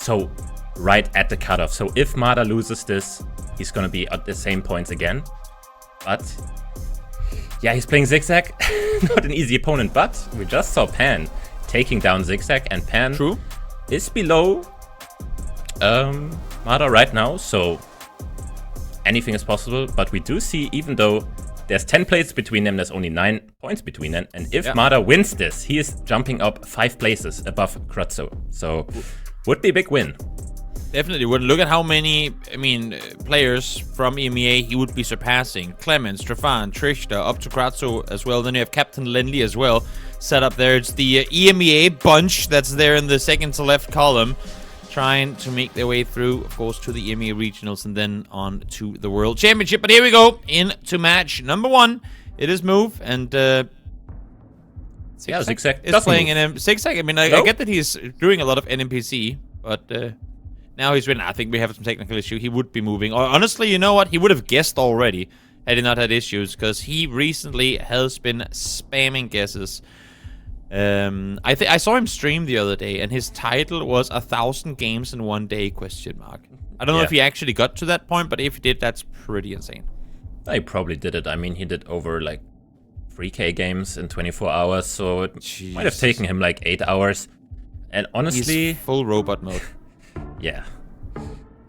So right at the cutoff. So if Mada loses this, he's gonna be at the same points again. But yeah, he's playing Zigzag. Not an easy opponent, but we just saw Pan taking down Zigzag, and Pan is below Mada right now, so anything is possible. But we do see, even though there's 10 places between them, there's only 9 points between them. And if Mada wins this, he is jumping up 5 places above Krotzo. So would be a big win. Definitely would. Look at how many, players from EMEA he would be surpassing. Clemens, Trefan, Trishta, up to Krotzo as well. Then you have Captain Lindley as well set up there. It's the EMEA bunch that's there in the second to left column, trying to make their way through, of course, to the EMEA regionals and then on to the World Championship. But here we go into match number 1. It is Move, and Zigzag is playing Zigzag. I mean, I get that he's doing a lot of NMPC, but now he's winning. I think we have some technical issue. He would be moving. Or honestly, you know what? He would have guessed already had he not had issues, because he recently has been spamming guesses. I saw him stream the other day, and his title was 1,000 games in 1 day, question mark. I don't know if he actually got to that point, but if he did, that's pretty insane. He probably did it. I mean, he did over like 3K games in 24 hours, so it might have taken him like 8 hours. And honestly, he's full robot mode. Yeah,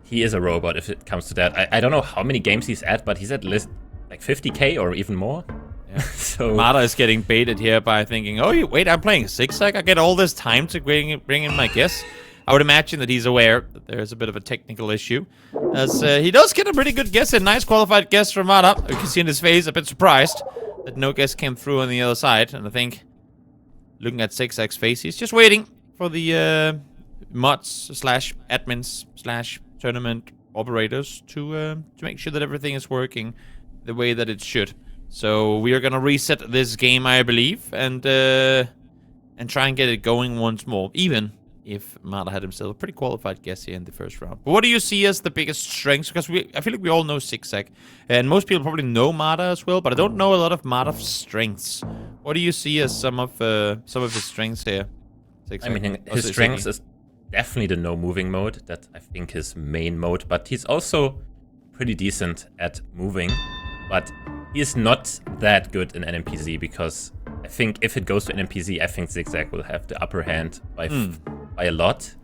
he is a robot if it comes to that. I don't know how many games he's at, but he's at least like 50K or even more. Yeah. So Mada is getting baited here by thinking, oh, wait, I'm playing Zigzag. I get all this time to bring in my guess. I would imagine that he's aware that there's a bit of a technical issue, as he does get a pretty good guess in. Nice qualified guess from Mada. You can see in his face a bit surprised that no guess came through on the other side. And I think, looking at Zigzag's face, he's just waiting for the mods / admins / tournament operators to make sure that everything is working the way that it should. So we are gonna reset this game, I believe, and try and get it going once more, even if Mada had himself a pretty qualified guess here in the first round. But what do you see as the biggest strengths? Because I feel like we all know Zigzag, and most people probably know Mada as well, but I don't know a lot of Mada's strengths. What do you see as some of his strengths here, Zigzag? I mean, his strengths is definitely the no-moving mode. That, I think, his main mode. But he's also pretty decent at moving. But he is not that good in NMPZ, because I think if it goes to NMPZ, I think Zigzag will have the upper hand by a lot.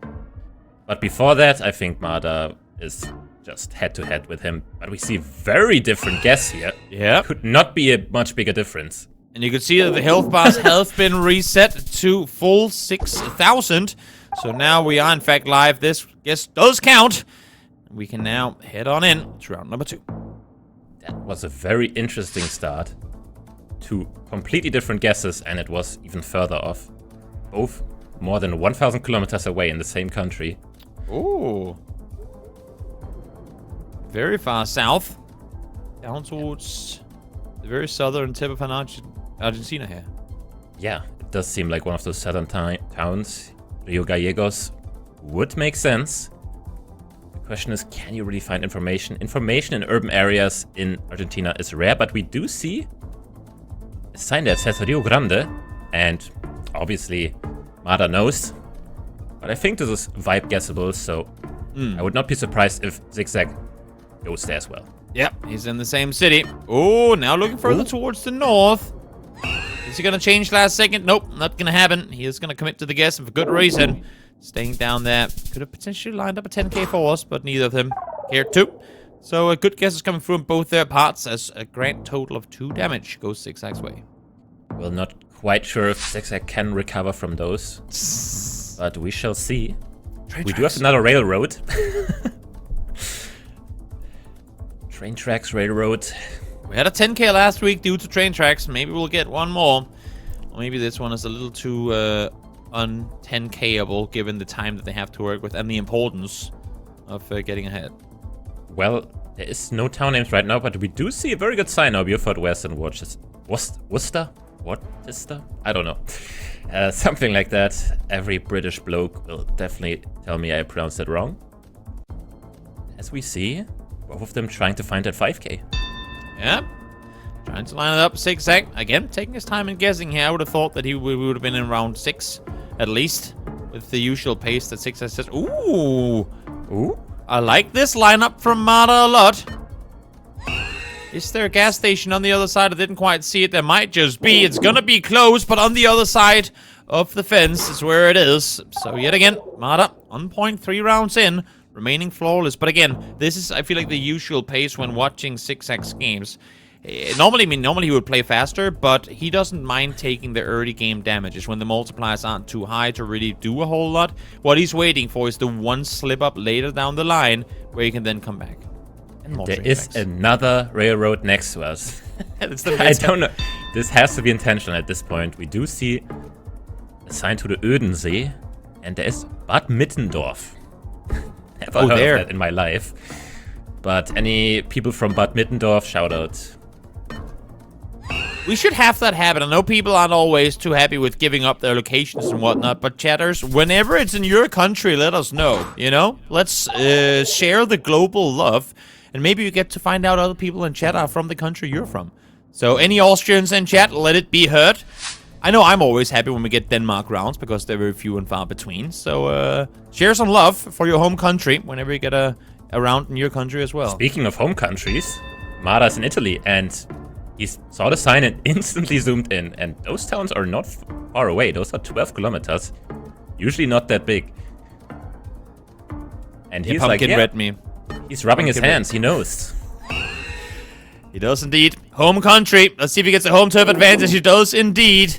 But before that, I think Mada is just head-to-head with him. But we see very different guess here. Yeah. Could not be a much bigger difference. And you can see that the health bars have been reset to full 6,000. So now we are, in fact, live. This guess does count. We can now head on in to round number 2. That was a very interesting start. 2 completely different guesses, and it was even further off. Both more than 1,000 kilometers away in the same country. Ooh. Very far south. Down towards the very southern tip of Argentina here. Yeah, it does seem like one of those southern towns. Rio Gallegos would make sense. The question is, can you really find information? Information in urban areas in Argentina is rare, but we do see a sign that says Rio Grande, and obviously Mada knows. But I think this is vibe guessable, so I would not be surprised if Zigzag goes there as well. Yep, he's in the same city. Oh, now looking further towards the north. Is he gonna change last second? Nope, not gonna happen. He is gonna commit to the guess, and for good reason. Staying down there. Could have potentially lined up a 10k for us, but neither of them cared to. So a good guess is coming through in both their parts, as a grand total of 2 damage goes Zigzag's way. Well, not quite sure if Zigzag can recover from those, but we shall see. We do have another railroad. Train tracks, railroad. We had a 10k last week due to train tracks. Maybe we'll get one more. Or maybe this one is a little too un-10kable given the time that they have to work with and the importance of getting ahead. Well, there is no town names right now, but we do see a very good sign now. Beaufort West and Worcester? Worcester? I don't know. Something like that. Every British bloke will definitely tell me I pronounced it wrong. As we see, both of them trying to find that 5k. Yep. Trying to line it up. Zigzag, again, taking his time and guessing here. I would have thought that we would have been in round 6, at least. with the usual pace that Zigzag says. Ooh. Ooh. I like this lineup from Mada a lot. Is there a gas station on the other side? I didn't quite see it. There might just be. It's gonna be close, but on the other side of the fence is where it is. So yet again, Mada on point, 3 rounds in, remaining flawless. But again, this is, I feel like, the usual pace when watching Zi8gzag's games. Normally he would play faster, but he doesn't mind taking the early game damages when the multipliers aren't too high to really do a whole lot. What he's waiting for is the one slip up later down the line where he can then come back. There is another railroad next to us. I don't know. This has to be intentional at this point. We do see a sign to the Ödensee, and there is Bad Mittendorf. Never heard of that in my life. But any people from Bad Mittendorf, shout out. We should have that happen. I know people aren't always too happy with giving up their locations and whatnot, but chatters, whenever it's in your country, let us know, you know? Let's share the global love, and maybe you get to find out other people in chat are from the country you're from. So any Austrians in chat, let it be heard. I know I'm always happy when we get Denmark rounds, because they're very few and far between. So share some love for your home country whenever you get a round in your country as well. Speaking of home countries, Mada's in Italy, and he saw the sign and instantly zoomed in. And those towns are not far away. Those are 12 kilometers. Usually not that big. And he's like, yeah, read me. He's rubbing his hands. He knows. He does indeed. Home country. Let's see if he gets a home turf advantage. He does indeed.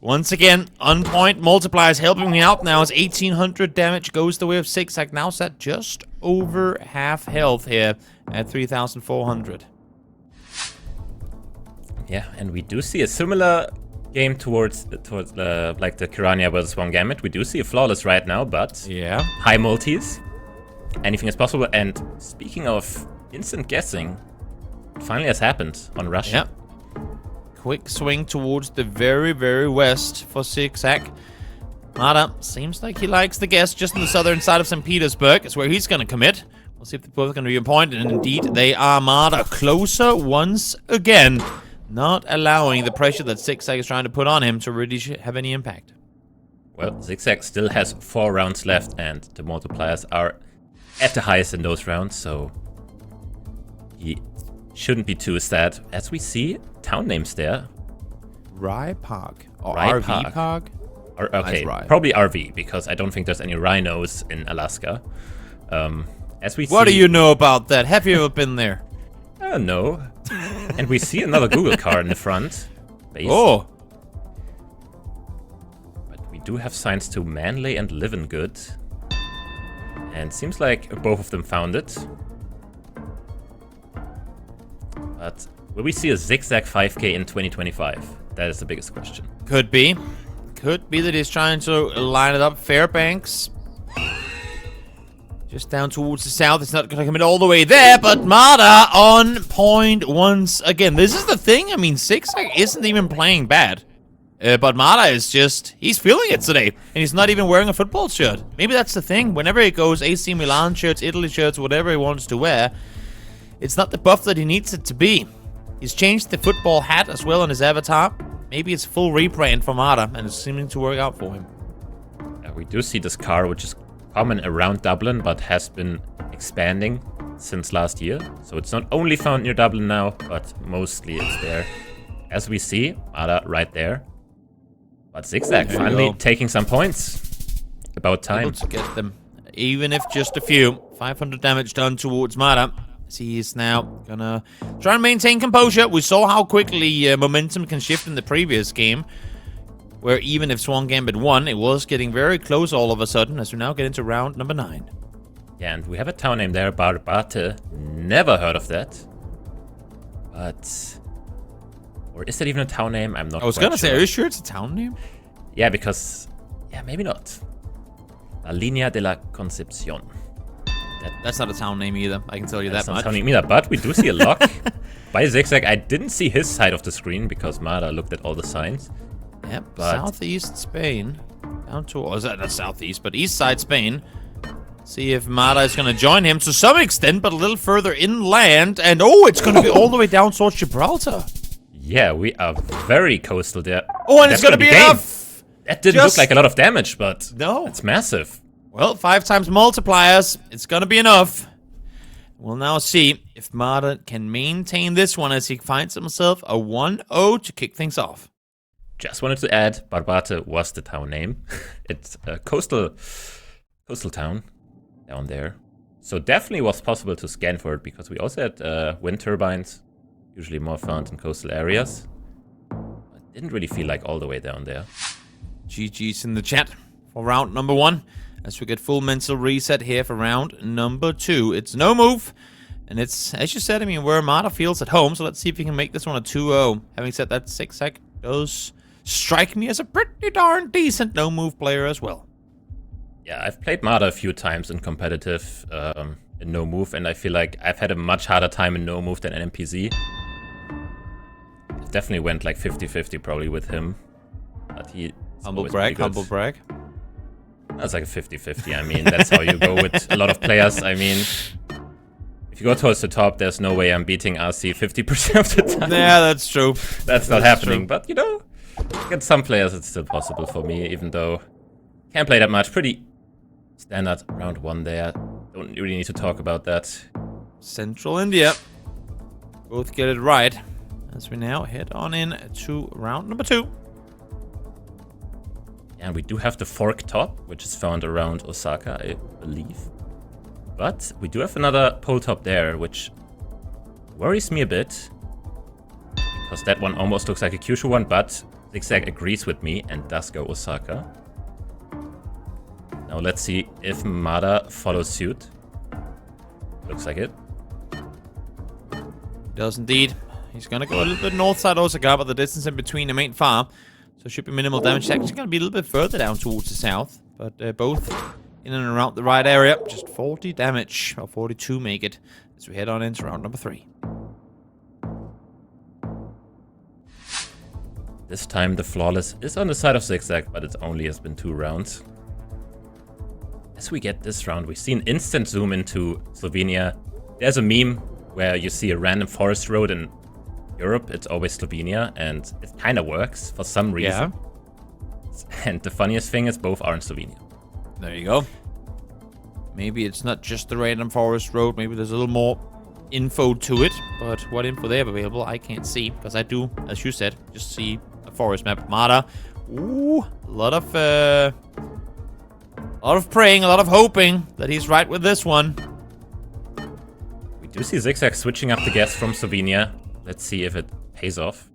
Once again, on point. Multipliers helping me out now as 1,800 damage goes the way of Zi8gzag. Now set just over half health here at 3,400. Yeah, and we do see a similar game towards like the Kirania versus One Gambit. We do see a flawless right now, but yeah, high multis. Anything is possible. And speaking of instant guessing, it finally has happened on Russia. Yep. Quick swing towards the very, very west for Zi8gzag. Mada seems like he likes the guess just on the southern side of St. Petersburg. It's where he's going to commit. We'll see if they're both going to be on point. And indeed, they are. Mada closer once again. Not allowing the pressure that Zi8gzag is trying to put on him to really have any impact. Well, Zi8gzag still has 4 rounds left, and the multipliers are at the highest in those rounds, so he shouldn't be too sad. As we see, town names there. Rye Park. Or Rye RV Park? Or, okay, probably RV, because I don't think there's any rhinos in Alaska. As we see... What do you know about that? Have you ever been there? No. And we see another Google car in the front. Based. Oh! But we do have signs to Manly and Living Good. And seems like both of them found it. But will we see a Zi8gzag 5K in 2025? That is the biggest question. Could be. Could be that he's trying to line it up. Fairbanks. Just down towards the south. It's not going to commit all the way there, but Mada on point once again. This is the thing. I mean, Zi8gzag isn't even playing bad. But Mada is just, he's feeling it today. And he's not even wearing a football shirt. Maybe that's the thing. Whenever he goes AC Milan shirts, Italy shirts, whatever he wants to wear, it's not the buff that he needs it to be. He's changed the football hat as well on his avatar. Maybe it's full rebrand for Mada, and it's seeming to work out for him. We do see this car, which is common around Dublin, but has been expanding since last year. So it's not only found near Dublin now, but mostly it's there. As we see, Mada right there. But Zi8gzag finally taking some points. About time. Able to get them, even if just a few. 500 damage done towards Mada. He is now gonna try and maintain composure. We saw how quickly momentum can shift in the previous game, where even if Swan Gambit won, it was getting very close all of a sudden, as we now get into round number 9. Yeah, and we have a town name there, Barbate. Never heard of that. But... or is that even a town name? I'm not I was gonna say, are you sure it's a town name? Yeah, because... yeah, maybe not. La Línea de la Concepción. That's not a town name either, I can tell you that much. That's not a town name either, but we do see a lock by Zi8gzag. I didn't see his side of the screen because Mada looked at all the signs. Yep, but southeast Spain. Down to, or is that not southeast, but east side Spain. See if Mada is going to join him to some extent, but a little further inland. And oh, it's going to be all the way down towards Gibraltar. Yeah, we are very coastal there. Oh, and it's going to be enough. That didn't look like a lot of damage, but no, it's massive. Well, 5 times multipliers. It's gonna be enough. We'll now see if Mada can maintain this one as he finds himself a 1-0 to kick things off. Just wanted to add, Barbate was the town name. It's a coastal town down there. So definitely was possible to scan for it because we also had wind turbines, usually more found in coastal areas. But didn't really feel like all the way down there. GG's in the chat for round number 1. As we get full mental reset here for round number 2. It's no move. And it's, as you said, I mean, where Mada feels at home. So let's see if we can make this one a 2-0. Having said that, Zigzag does strike me as a pretty darn decent no move player as well. Yeah, I've played Mada a few times in competitive in no move, and I feel like I've had a much harder time in no move than NPZ. It definitely went like 50-50 probably with him. But he humble brag. That's like a 50-50. I mean, that's how you go with a lot of players. I mean, if you go towards the top, there's no way I'm beating RC 50% of the time. Yeah, that's true. That's not happening. True. But, you know, against some players, it's still possible for me, even though can't play that much. Pretty standard round 1 there. Don't really need to talk about that. Central India. Both get it right. As we now head on in to round number 2. And we do have the fork top, which is found around Osaka, I believe. But we do have another pole top there, which worries me a bit. Because that one almost looks like a Kyushu one, but Zigzag agrees with me and does go Osaka. Now let's see if Mada follows suit. Looks like it. Does indeed. He's going to go a little bit north side Osaka, but the distance in between them ain't far. So should be minimal damage. It's actually going to be a little bit further down towards the south. But both in and around the right area. Just 40 damage, or 42 make it, as we head on into round number 3. This time the flawless is on the side of Zigzag, but it only has been 2 rounds. As we get this round, we see an instant zoom into Slovenia. There's a meme where you see a random forest road in Europe. It's always Slovenia, and it kind of works for some reason. Yeah. And the funniest thing is both are in Slovenia. There you go. Maybe it's not just the random forest road. Maybe there's a little more info to it. But what info they have available, I can't see. Because I do, as you said, just see a forest map. Mada. Ooh, a lot of praying, a lot of hoping that he's right with this one. We do see Zigzag switching up the guess from Slovenia. Let's see if it pays off.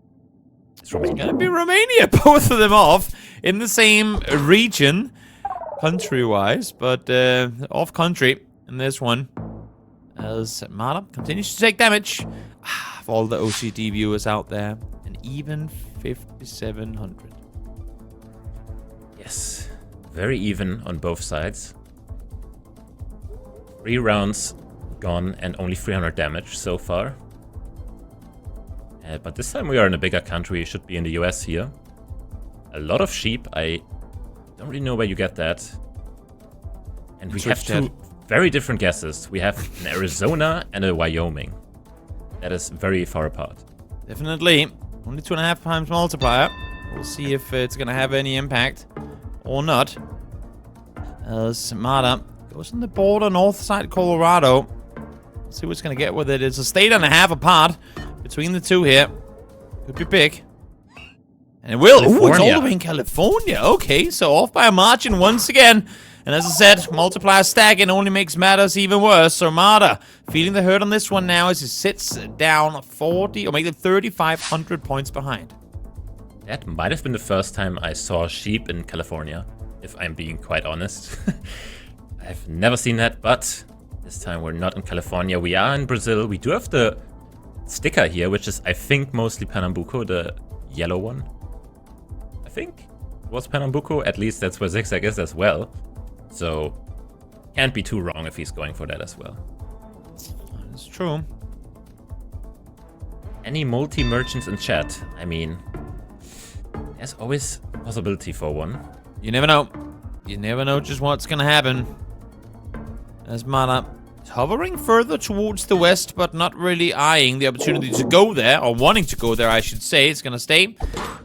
It's Romania. It's gonna be Romania. Both of them off in the same region, country-wise, but off country in this one. As Mada continues to take damage. For all the OCD viewers out there, an even 5,700. Yes, very even on both sides. 3 rounds gone and only 300 damage so far. But this time we are in a bigger country. We should be in the US here. A lot of sheep. I don't really know where you get that. And we have 2 very different guesses. We have an Arizona and a Wyoming. That is very far apart. Definitely. Only 2.5 times multiplier. We'll see if it's going to have any impact or not. As Mada goes on the border, north side Colorado. Let's see what's going to get with it. It's a state and a half apart between the 2 here. Could be big. And it will. Ooh, it's all the way in California. Okay, so off by a margin once again. And as I said, multiplier stacking only makes matters even worse. So Mada feeling the hurt on this one now as he sits down 40 or maybe 3,500 points behind. That might have been the first time I saw sheep in California, if I'm being quite honest. I've never seen that, but this time we're not in California. We are in Brazil. We do have the sticker here, which is, I think, mostly Pernambuco, the yellow one. I think it was Pernambuco. At least that's where Zigzag is as well. So, can't be too wrong if he's going for that as well. That's true. Any multi-merchants in chat? I mean, there's always a possibility for one. You never know. You never know just what's going to happen. As Mada is hovering further towards the west, but not really eyeing the opportunity to go there, or wanting to go there, I should say. It's going to stay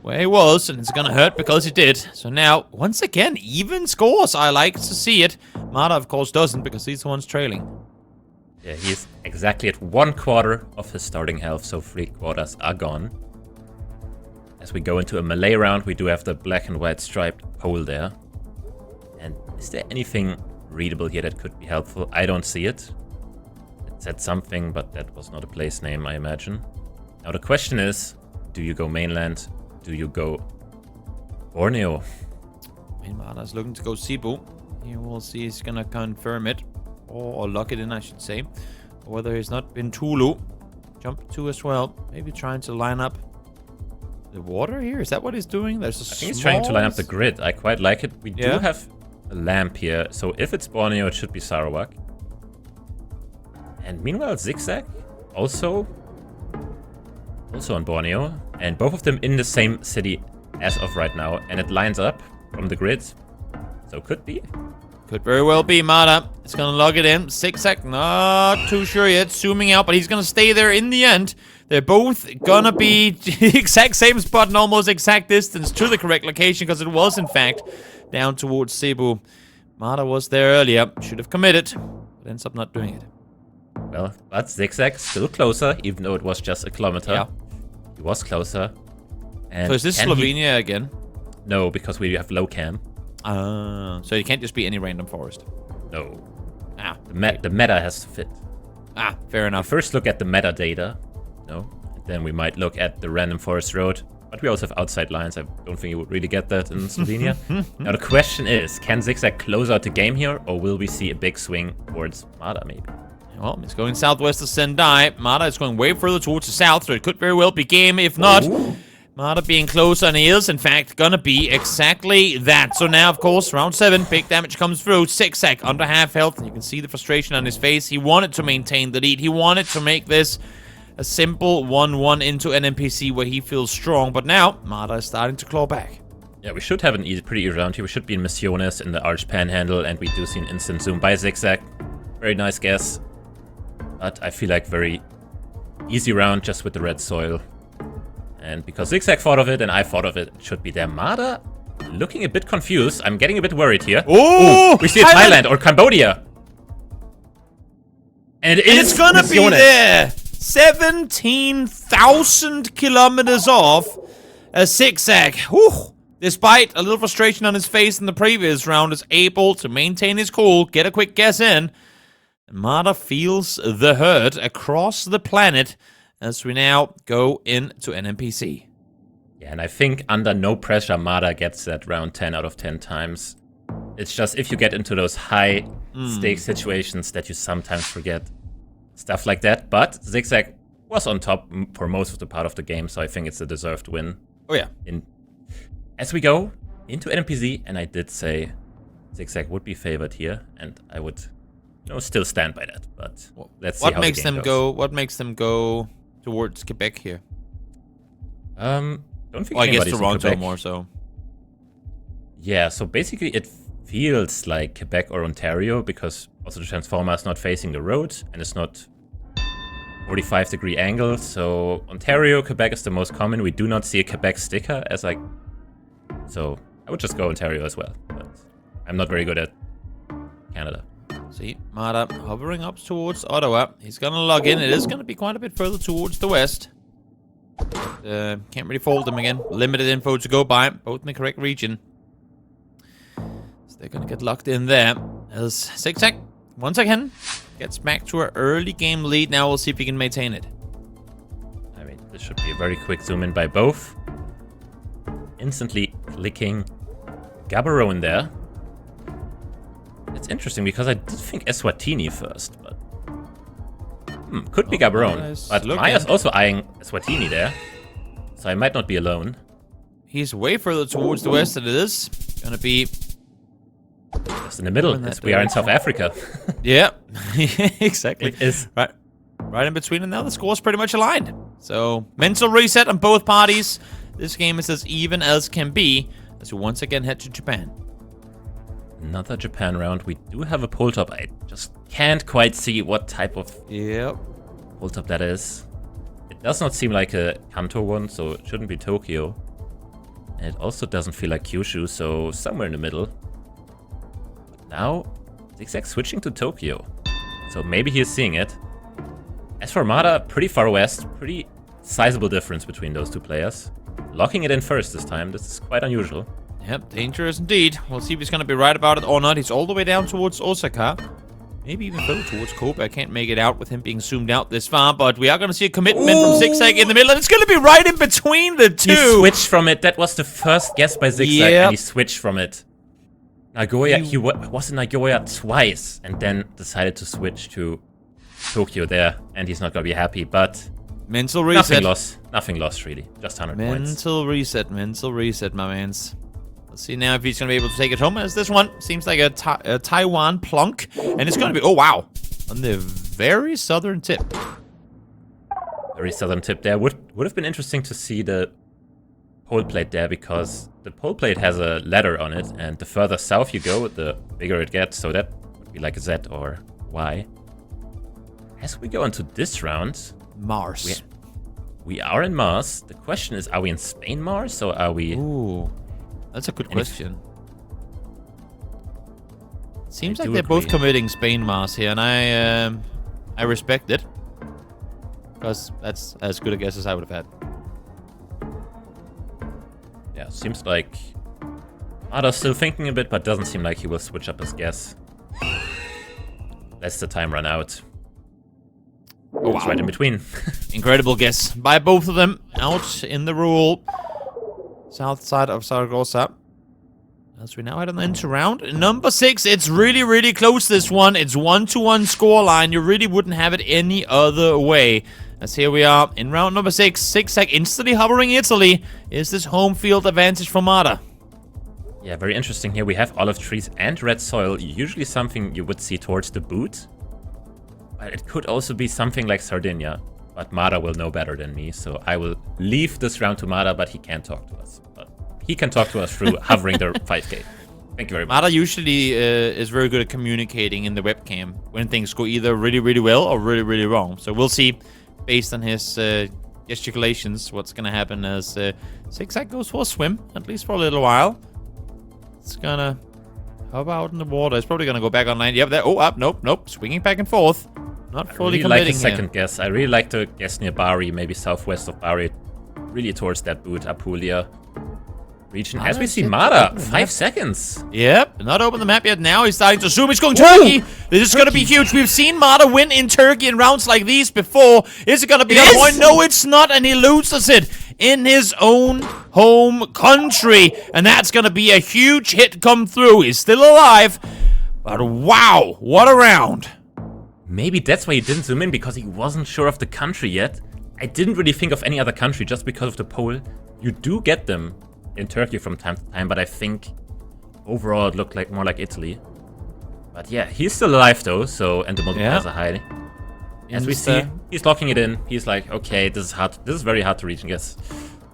where he was, and it's gonna hurt because he did. So now, once again, even scores. I like to see it. Mada, of course, doesn't because he's the one's trailing. Yeah, he's exactly at 1/4 of his starting health, so 3/4 are gone. As we go into a melee round, we do have the black and white striped pole there. And is there anything readable here that could be helpful? I don't see it. It said something, but that was not a place name, I imagine. Now the question is, do you go mainland? Do you go Borneo? Mada's looking to go Cebu. Here we'll see he's gonna confirm it. Or lock it in, I should say. Or whether he's not been Tulu. Jump 2 as well. Maybe trying to line up the water here. Is that what he's doing? There's a I think he's trying to line up the grid. I quite like it. We do have a lamp here. So if it's Borneo, it should be Sarawak. And meanwhile, Zi8gzag also on Borneo. And both of them in the same city as of right now. And it lines up from the grid. So could be. Could very well be Mada. It's going to log it in. Zi8gzag, not too sure yet. Zooming out, but he's going to stay there in the end. They're both going to be exact same spot and almost exact distance to the correct location because it was, in fact, down towards Cebu. Mada was there earlier. Should have committed, but ends up not doing it. Well, but Zi8gzag still closer, even though it was just a kilometer. Yeah. He was closer. And so is this Slovenia again? No, because we have low cam. So it can't just be any random forest. No. Ah, The meta has to fit. Ah, fair enough. First look at the metadata. No. And then we might look at the random forest road. But we also have outside lines. I don't think you would really get that in Slovenia. Now the question is, can Zi8gzag close out the game here? Or will we see a big swing towards Mada maybe? Well, it's going southwest of Sendai. Mada is going way further towards the south, so it could very well be game. If not, Mada being closer, and he is, in fact, gonna be exactly that. So now, of course, round 7, big damage comes through. Zi8gzag under half health, and you can see the frustration on his face. He wanted to maintain the lead. He wanted to make this a simple 1-1 into an NPC where he feels strong. But now, Mada is starting to claw back. Yeah, we should have an pretty easy round here. We should be in Misiones in the Arch Panhandle, and we do see an instant zoom by Zi8gzag. Very nice guess. But I feel like very easy round just with the red soil. And because Zi8gzag thought of it and I thought of it, it should be there. Mada looking a bit confused. I'm getting a bit worried here. Oh! We see Thailand or Cambodia. And it's gonna be there. 17,000 kilometers off. Zi8gzag, whew, despite a little frustration on his face in the previous round, is able to maintain his cool, get a quick guess in. Mada feels the hurt across the planet as we now go into an NPC. Yeah, and I think under no pressure, Mada gets that round 10 out of 10 times. It's just if you get into those high stake situations that you sometimes forget stuff like that. But Zi8gzag was on top for most of the part of the game, so I think it's a deserved win. Oh yeah. As we go into an NPC, and I did say Zi8gzag would be favored here, and I would still stand by that. But let's see how the game goes. What makes them go towards Quebec here? Don't think I guess anybody's Toronto in Quebec. more so. Yeah, so basically it feels like Quebec or Ontario because also the Transformer is not facing the road and it's not 45-degree angle. So Ontario, Quebec is the most common. We do not see a Quebec sticker so I would just go Ontario as well. But I'm not very good at Canada. See, Mada hovering up towards Ottawa. He's gonna log in. It is gonna be quite a bit further towards the west. But, can't really fold them again. Limited info to go by. Both in the correct region. So they're gonna get locked in there. As Zi8gzag, once again, gets back to an early game lead. Now we'll see if he can maintain it. I mean, this should be a very quick zoom in by both. Instantly clicking Gaborone there. It's interesting because I did think Eswatini first, but could be Gaborone. But Maya's also eyeing Eswatini there, so I might not be alone. He's way further towards the west than it is. Gonna be just in the middle, as we are in South Africa. Yeah, exactly. It is right in between, and now the score's pretty much aligned. So mental reset on both parties. This game is as even as can be as we once again head to Japan. Another Japan round. We do have a pull top. I just can't quite see what type of pull top that is. It does not seem like a Kanto one, so it shouldn't be Tokyo. And it also doesn't feel like Kyushu, so somewhere in the middle. But now, GeoGuessr switching to Tokyo. So maybe he's seeing it. As for Mada, pretty far west, pretty sizable difference between those two players. Locking it in first this time, this is quite unusual. Yep, dangerous indeed. We'll see if he's going to be right about it or not. He's all the way down towards Osaka. Maybe even go towards Kobe. I can't make it out with him being zoomed out this far, but we are going to see a commitment from GeoGuessr in the middle, and it's going to be right in between the two. He switched from it. That was the first guess by GeoGuessr, and he switched from it. Nagoya, he was in Nagoya twice, and then decided to switch to Tokyo there, and he's not going to be happy, but... Mental reset. Nothing lost, really. Just 100 points. Mental reset, my mans. Let's see now if he's going to be able to take it home, as this one seems like a Taiwan plunk. And it's going to be, oh wow, on the very southern tip. Very southern tip there. Would have been interesting to see the pole plate there, because the pole plate has a letter on it, and the further south you go, the bigger it gets. So that would be like a Z or Y. As we go into this round... Mars. We are in Mars. The question is, are we in Spain Mars, or are we... Ooh, that's a good question. Seems like they're both committing Spain Mars here, and I respect it. Because that's as good a guess as I would have had. Yeah, seems like Mada's still thinking a bit, but doesn't seem like he will switch up his guess. Lets the time run out. Oh, wow. It's right in between. Incredible guess by both of them. Out in the rule. South side of Zaragoza. As we now head on into round number 6. It's really, really close, this one. It's 1-1 scoreline. You really wouldn't have it any other way. As here we are in round number 6. GeoGuessr instantly hovering Italy. Is this home field advantage for Mada? Yeah, very interesting here. We have olive trees and red soil. Usually something you would see towards the boot. But it could also be something like Sardinia. But Mada will know better than me, so I will leave this round to Mada, but he can't talk to us. But he can talk to us through hovering the 5K. Thank you very much. Mada usually is very good at communicating in the webcam when things go either really, really well or really, really wrong. So we'll see, based on his gesticulations, what's going to happen as GeoGuessr goes for a swim, at least for a little while. It's going to hover out in the water. It's probably going to go back online. Yep, there. Oh, up. Nope. Swinging back and forth. Not fully committing. I really like the second guess. I really like to guess near Bari, maybe southwest of Bari, really towards that boot, Apulia region. As we see Mada, 5 seconds. Yep, not open the map yet. Now he's starting to zoom. He's going Turkey. This is going to be huge. We've seen Mada win in Turkey in rounds like these before. Is it going to be a point? No, it's not, and he loses it in his own home country. And that's going to be a huge hit come through. He's still alive, but wow, what a round. Maybe that's why he didn't zoom in, because he wasn't sure of the country yet. I didn't really think of any other country just because of the poll. You do get them in Turkey from time to time, but I think overall it looked like more like Italy. But yeah, he's still alive though, so, and the multipliers are high. As we see, he's locking it in. He's like, okay, this is hard. This is very hard to reach, I guess.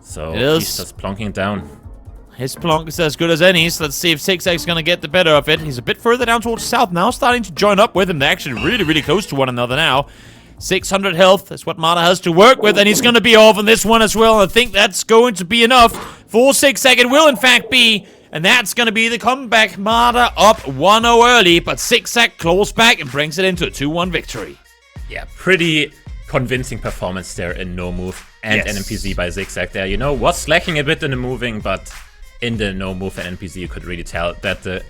So he's just plonking it down. His plonk is as good as any, so let's see if GeoGuessr's going to get the better of it. He's a bit further down towards south now, starting to join up with him. They're actually really, really close to one another now. 600 health is what Mada has to work with, and he's going to be off on this one as well. I think that's going to be enough for GeoGuessr. It will, in fact, be, and that's going to be the comeback. Mada up 1-0 early, but GeoGuessr claws back and brings it into a 2-1 victory. Yeah, pretty convincing performance there in no move and NPC by GeoGuessr there. You know, was slacking a bit in the moving, but in the no move and NPC you could really tell that the